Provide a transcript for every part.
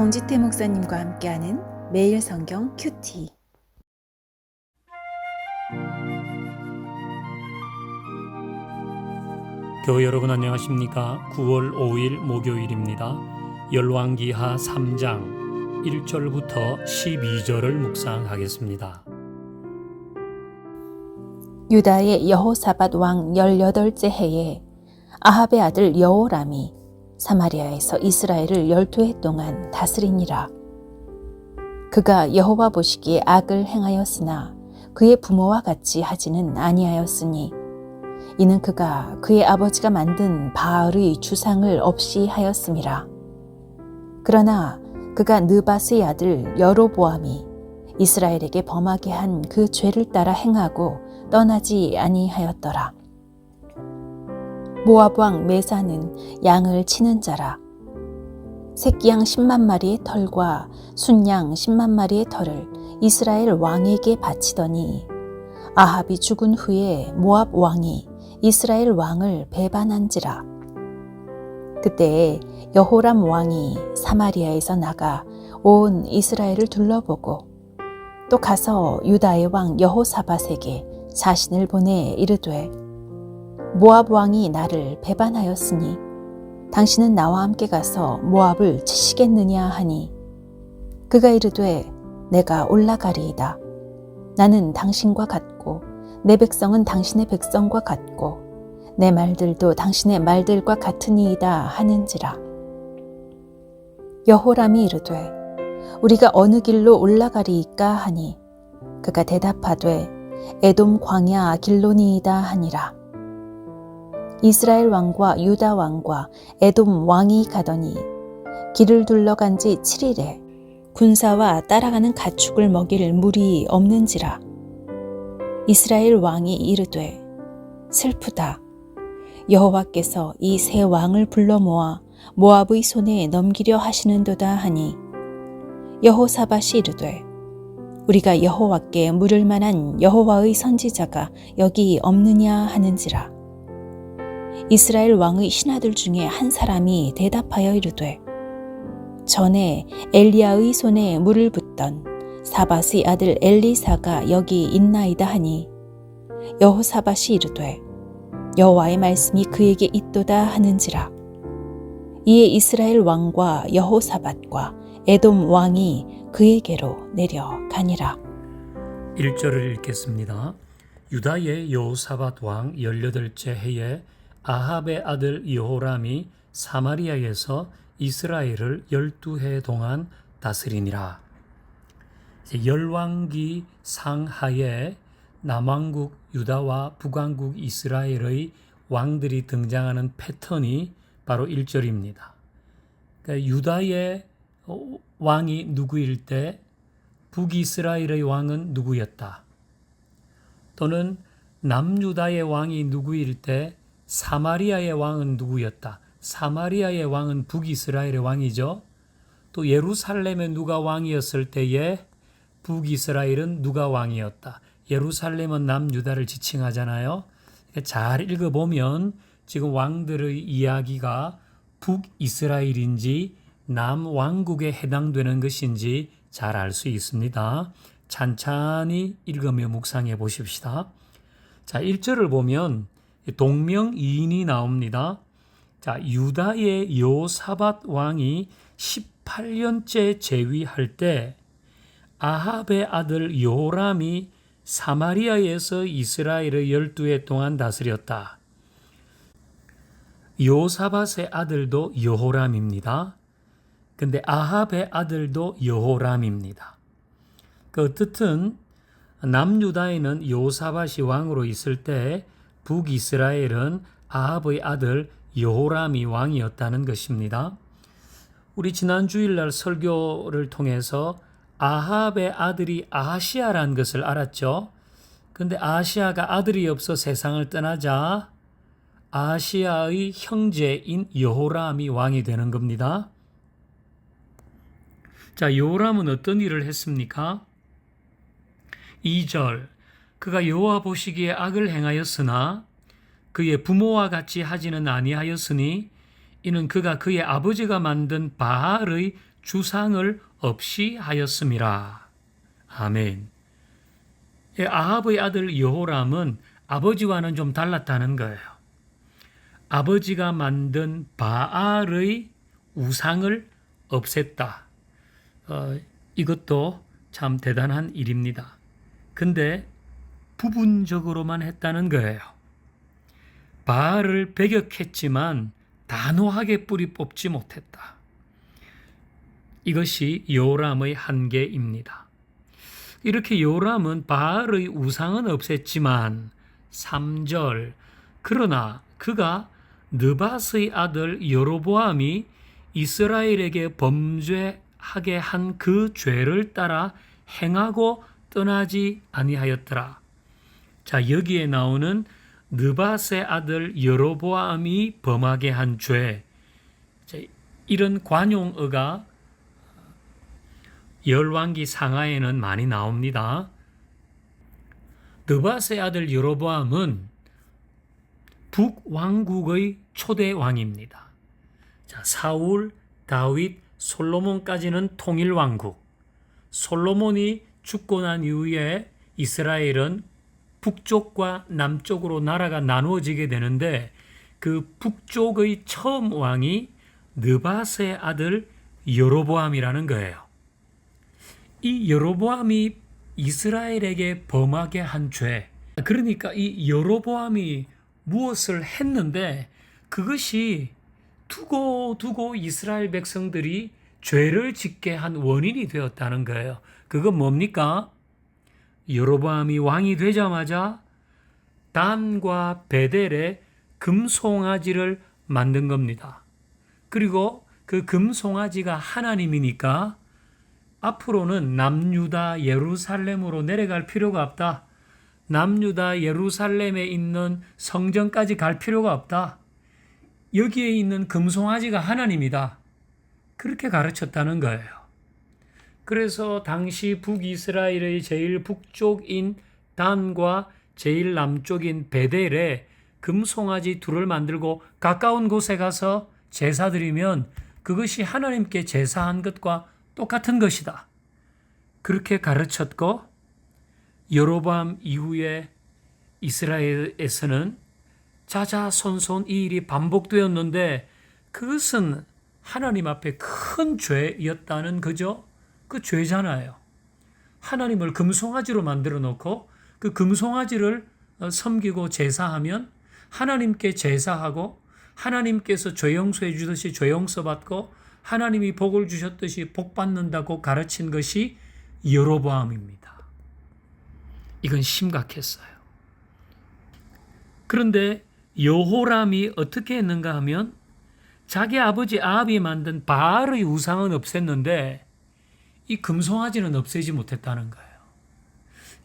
정지태 목사님과 함께하는 매일 성경 큐티. 교회 여러분 안녕하십니까? 9월 5일 목요일입니다. 열왕기하 3장 1절부터 12절을 묵상하겠습니다. 유다의 여호사밧 왕 18째 해에 아합의 아들 여호람이 사마리아에서 이스라엘을 12해 동안 다스리니라. 그가 여호와 보시기에 악을 행하였으나 그의 부모와 같이 하지는 아니하였으니 이는 그가 그의 아버지가 만든 바알의 주상을 없이 하였음이라. 그러나 그가 느밧의 아들 여로보암이 이스라엘에게 범하게 한 그 죄를 따라 행하고 떠나지 아니하였더라. 모압 왕 메사는 양을 치는 자라. 새끼양 10만 마리의 털과 순양 10만 마리의 털을 이스라엘 왕에게 바치더니 아합이 죽은 후에 모압 왕이 이스라엘 왕을 배반한지라. 그때에 여호람 왕이 사마리아에서 나가 온 이스라엘을 둘러보고 또 가서 유다의 왕 여호사밧에게 자신을 보내 이르되 모압 왕이 나를 배반하였으니 당신은 나와 함께 가서 모압을 치시겠느냐 하니 그가 이르되 내가 올라가리이다. 나는 당신과 같고 내 백성은 당신의 백성과 같고 내 말들도 당신의 말들과 같으니이다 하는지라. 여호람이 이르되 우리가 어느 길로 올라가리이까 하니 그가 대답하되 에돔 광야 길로니이다 하니라. 이스라엘 왕과 유다 왕과 에돔 왕이 가더니 길을 둘러간 지 7일에 군사와 따라가는 가축을 먹일 물이 없는지라. 이스라엘 왕이 이르되 슬프다. 여호와께서 이 세 왕을 불러 모아 모압의 손에 넘기려 하시는도다 하니 여호사밧이 이르되 우리가 여호와께 물을 만한 여호와의 선지자가 여기 없느냐 하는지라. 이스라엘 왕의 신하들 중에 한 사람이 대답하여 이르되 전에 엘리야의 손에 물을 붓던 사밧의 아들 엘리사가 여기 있나이다 하니 여호사밧이 이르되 여호와의 말씀이 그에게 있도다 하는지라. 이에 이스라엘 왕과 여호사밧과 에돔 왕이 그에게로 내려가니라. 1절을 읽겠습니다. 유다의 여호사밧 왕 18째 해에 아합의 아들 여호람이 사마리아에서 이스라엘을 12해 동안 다스리니라. 열왕기 상하에 남왕국 유다와 북왕국 이스라엘의 왕들이 등장하는 패턴이 바로 1절입니다. 그러니까 유다의 왕이 누구일 때 북이스라엘의 왕은 누구였다. 또는 남유다의 왕이 누구일 때 사마리아의 왕은 누구였다. 사마리아의 왕은 북이스라엘의 왕이죠. 또 예루살렘에 누가 왕이었을 때에 북이스라엘은 누가 왕이었다. 예루살렘은 남유다를 지칭하잖아요. 잘 읽어보면 지금 왕들의 이야기가 북이스라엘인지 남왕국에 해당되는 것인지 잘 알 수 있습니다. 찬찬히 읽으며 묵상해 보십시다. 자, 1절을 보면 동명이인이 나옵니다. 자, 유다의 여호사밧 왕이 18년째 재위할 때 아합의 아들 여호람이 사마리아에서 이스라엘을 12해 동안 다스렸다. 여호사밧의 아들도 여호람입니다. 근데 아합의 아들도 여호람입니다. 그 뜻은 남유다에는 여호사밧이 왕으로 있을 때 북이스라엘은 아합의 아들 여호람이 왕이었다는 것입니다. 우리 지난 주일날 설교를 통해서 아합의 아들이 아하시아라는 것을 알았죠. 근데 아하시아가 아들이 없어 세상을 떠나자 아하시아의 형제인 여호람이 왕이 되는 겁니다. 자, 여호람은 어떤 일을 했습니까? 2절, 그가 여호와 보시기에 악을 행하였으나 그의 부모와 같이 하지는 아니하였으니 이는 그가 그의 아버지가 만든 바알의 주상을 없이 하였음이라. 아멘. 아합의 아들 여호람은 아버지와는 좀 달랐다는 거예요. 아버지가 만든 바알의 우상을 없앴다. 이것도 참 대단한 일입니다. 근데 부분적으로만 했다는 거예요. 바알을 배격했지만 단호하게 뿌리 뽑지 못했다. 이것이 요람의 한계입니다. 이렇게 요람은 바알의 우상은 없앴지만 3절 그러나 그가 느밧의 아들 여로보암이 이스라엘에게 범죄하게 한 그 죄를 따라 행하고 떠나지 아니하였더라. 자, 여기에 나오는 느밧의 아들 여로보암이 범하게 한 죄. 자, 이런 관용어가 열왕기 상하에는 많이 나옵니다. 느밧의 아들 여로보암은 북왕국의 초대 왕입니다. 자, 사울, 다윗, 솔로몬까지는 통일왕국. 솔로몬이 죽고 난 이후에 이스라엘은 북쪽과 남쪽으로 나라가 나누어지게 되는데 그 북쪽의 처음 왕이 느밧의 아들 여로보암이라는 거예요. 이 여로보암이 이스라엘에게 범하게 한 죄, 그러니까 이 여로보암이 무엇을 했는데 그것이 두고 이스라엘 백성들이 죄를 짓게 한 원인이 되었다는 거예요. 그건 뭡니까? 여로보암이 왕이 되자마자 단과 베델에 금송아지를 만든 겁니다. 그리고 그 금송아지가 하나님이니까 앞으로는 남유다 예루살렘으로 내려갈 필요가 없다. 남유다 예루살렘에 있는 성전까지 갈 필요가 없다. 여기에 있는 금송아지가 하나님이다. 그렇게 가르쳤다는 거예요. 그래서 당시 북이스라엘의 제일 북쪽인 단과 제일 남쪽인 베델에 금송아지 둘을 만들고 가까운 곳에 가서 제사 드리면 그것이 하나님께 제사한 것과 똑같은 것이다. 그렇게 가르쳤고 여로보암 이후에 이스라엘에서는 자자손손 이 일이 반복되었는데 그것은 하나님 앞에 큰 죄였다는 거죠. 그 죄잖아요. 하나님을 금송아지로 만들어 놓고 그 금송아지를 섬기고 제사하면 하나님께 제사하고 하나님께서 죄 용서해 주듯이 죄 용서 받고 하나님이 복을 주셨듯이 복 받는다고 가르친 것이 여로보암입니다. 이건 심각했어요. 그런데 여호람이 어떻게 했는가 하면 자기 아버지 아합이 만든 바알의 우상은 없앴는데 이 금송아지는 없애지 못했다는 거예요.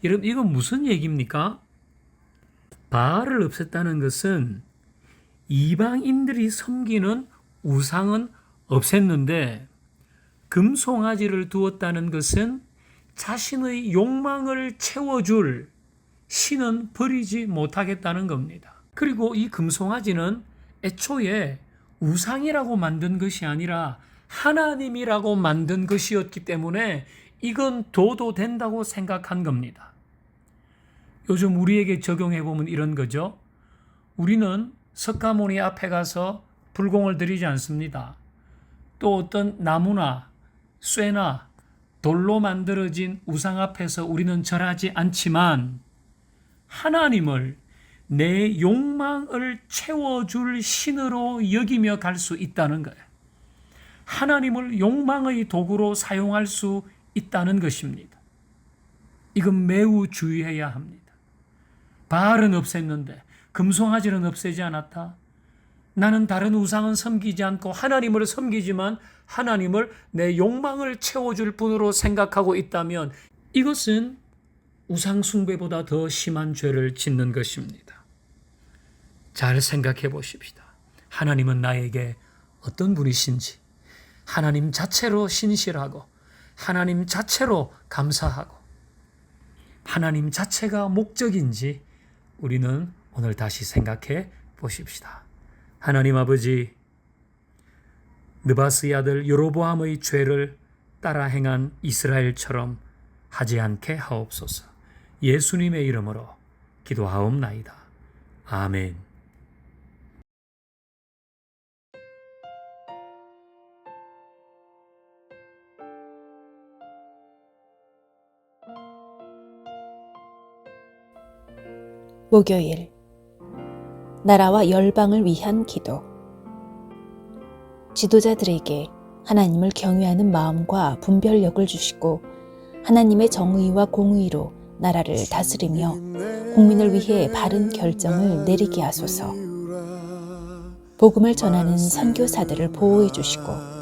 여러분 이건 무슨 얘기입니까? 바알을 없앴다는 것은 이방인들이 섬기는 우상은 없앴는데 금송아지를 두었다는 것은 자신의 욕망을 채워줄 신은 버리지 못하겠다는 겁니다. 그리고 이 금송아지는 애초에 우상이라고 만든 것이 아니라 하나님이라고 만든 것이었기 때문에 이건 둬도 된다고 생각한 겁니다. 요즘 우리에게 적용해 보면 이런 거죠. 우리는 석가모니 앞에 가서 불공을 드리지 않습니다. 또 어떤 나무나 쇠나 돌로 만들어진 우상 앞에서 우리는 절하지 않지만 하나님을 내 욕망을 채워줄 신으로 여기며 갈 수 있다는 거예요. 하나님을 욕망의 도구로 사용할 수 있다는 것입니다. 이건 매우 주의해야 합니다. 바알은 없앴는데 금송아지는 없애지 않았다. 나는 다른 우상은 섬기지 않고 하나님을 섬기지만 하나님을 내 욕망을 채워줄 분으로 생각하고 있다면 이것은 우상 숭배보다 더 심한 죄를 짓는 것입니다. 잘 생각해 보십시다. 하나님은 나에게 어떤 분이신지 하나님 자체로 신실하고 하나님 자체로 감사하고 하나님 자체가 목적인지 우리는 오늘 다시 생각해 보십시다. 하나님 아버지, 느바스의 아들 여로보암의 죄를 따라 행한 이스라엘처럼 하지 않게 하옵소서. 예수님의 이름으로 기도하옵나이다. 아멘. 목요일 나라와 열방을 위한 기도. 지도자들에게 하나님을 경외하는 마음과 분별력을 주시고 하나님의 정의와 공의로 나라를 다스리며 국민을 위해 바른 결정을 내리게 하소서. 복음을 전하는 선교사들을 보호해 주시고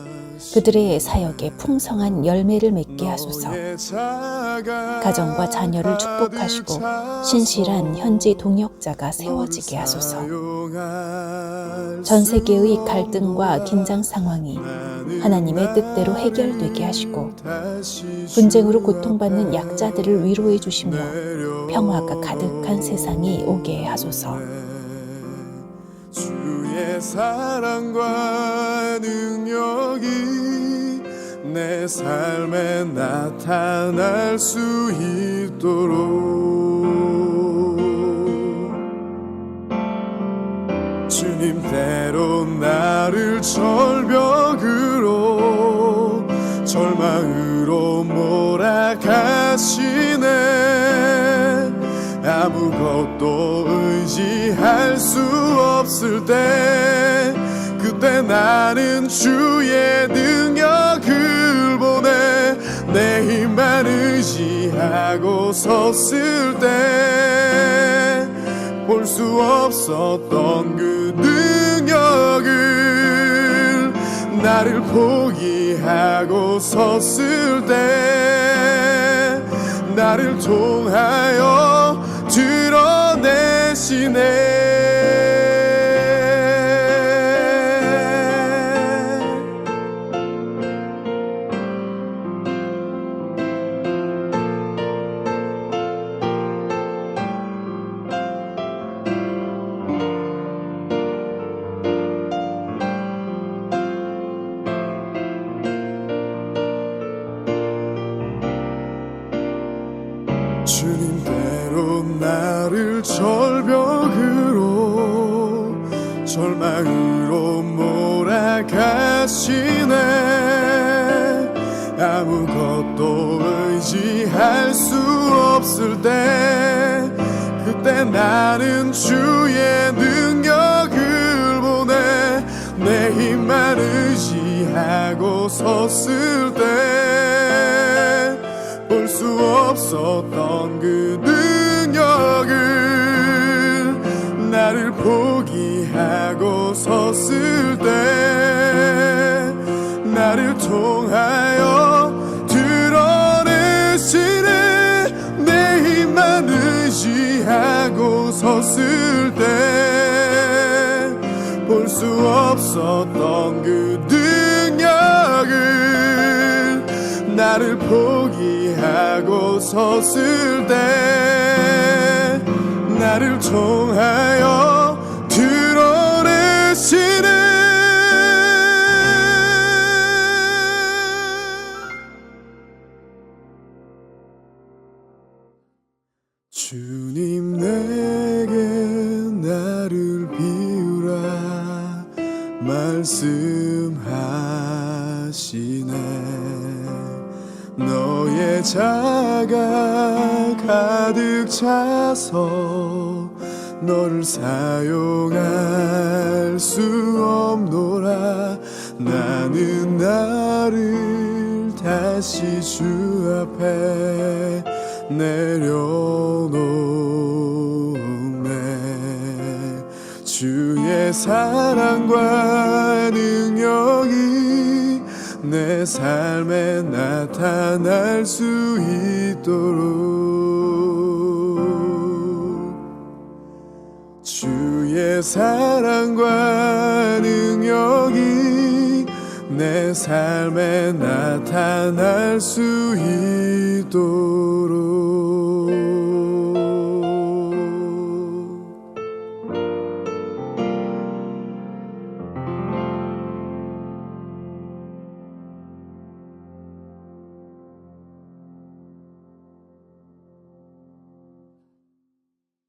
그들의 사역에 풍성한 열매를 맺게 하소서. 가정과 자녀를 축복하시고 신실한 현지 동역자가 세워지게 하소서. 전 세계의 갈등과 긴장 상황이 하나님의 뜻대로 해결되게 하시고 분쟁으로 고통받는 약자들을 위로해 주시며 평화가 가득한 세상이 오게 하소서. 주의 사랑과 능력이 내 삶에 나타날 수 있도록 주님대로 나를 절벽으로 절망으로 몰아가시네. 아무것도 의지할 수 없을 때 그때 나는 주의 능력을 보내 내 힘만 의지하고 섰을 때 볼 수 없었던 그 능력을 나를 포기하고 섰을 때 나를 통하여 드러내시네. 주님대로 나를 절벽으로 절망으로 몰아가시네. 아무것도 의지할 수 없을 때 그때 나는 주의 능력을 보내 내 힘만 의지하고 섰을 때 볼 수 없었던 그 능력을 나를 포기하고 섰을 때 나를 통하여 드러내시네. 내 힘만 의지하고 섰을 때 볼 수 없었던 그 능력을 나를 포기하고 섰을 때 나를 통하여 드러내시네. 주님 내게 나를 비우라 말씀하시네. 너의 자가 가득 차서 너를 사용할 수 없노라. 나는 나를 다시 주 앞에 내려놓네. 주의 사랑과 능력이 내 삶에 나타날 수 있도록 주의 사랑과 능력이 내 삶에 나타날 수 있도록